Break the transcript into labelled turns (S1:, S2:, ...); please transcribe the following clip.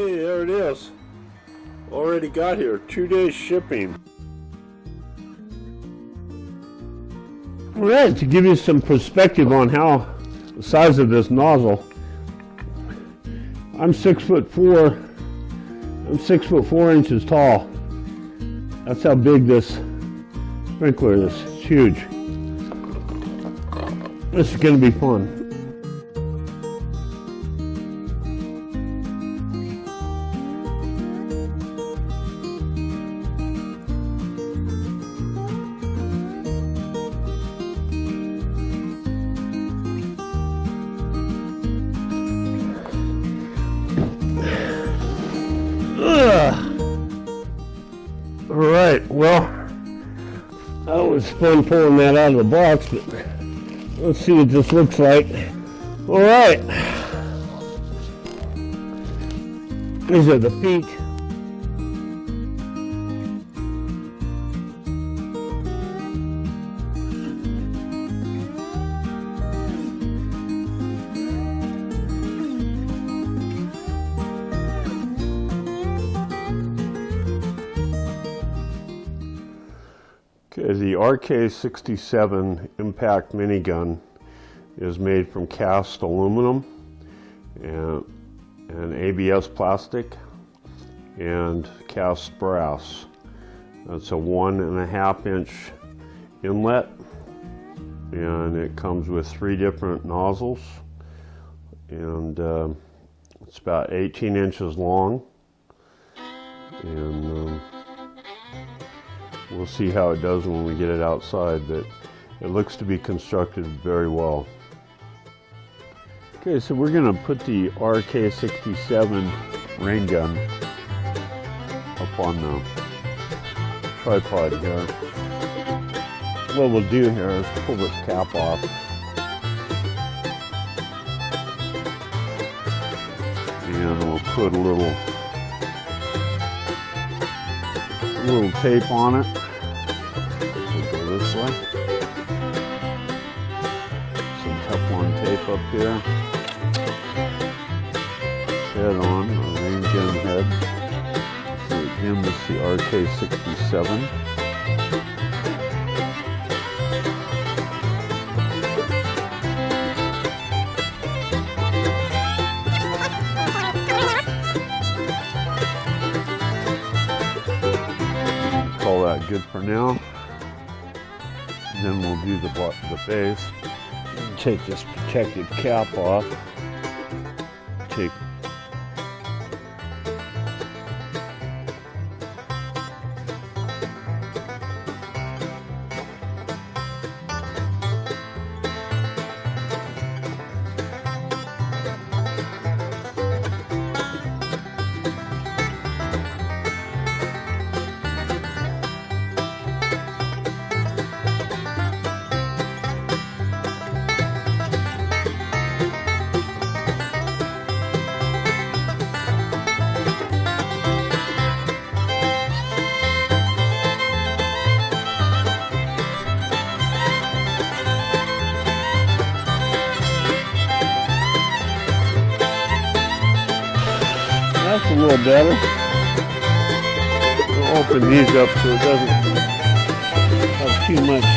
S1: Hey, there it is. Already got here. 2 days shipping. Alright, to give you some perspective on how the size of this nozzle. I'm 6'4". I'm 6'4" tall. That's how big this sprinkler is. It's huge. This is going to be fun. Alright, well, that was fun pulling that out of the box, but let's see what this looks like. Alright, these are the feet. Okay, the RK-67 impact minigun is made from cast aluminum and ABS plastic and cast brass. That's a 1.5 inch inlet, and it comes with 3 different nozzles, and it's about 18 inches long, and we'll see how it does when we get it outside, but it looks to be constructed very well. Okay, so we're going to put the RK-67 rain gun up on the tripod here. What we'll do here is pull this cap off. And we'll put a little tape on it. We'll go this way. Some Teflon tape up here. Head on, a rain gun head. So again, this is the RK-67. Call that good for now. And then we'll do the base. Take this protective cap off. Take that's a little better. We'll open these up so it doesn't have too much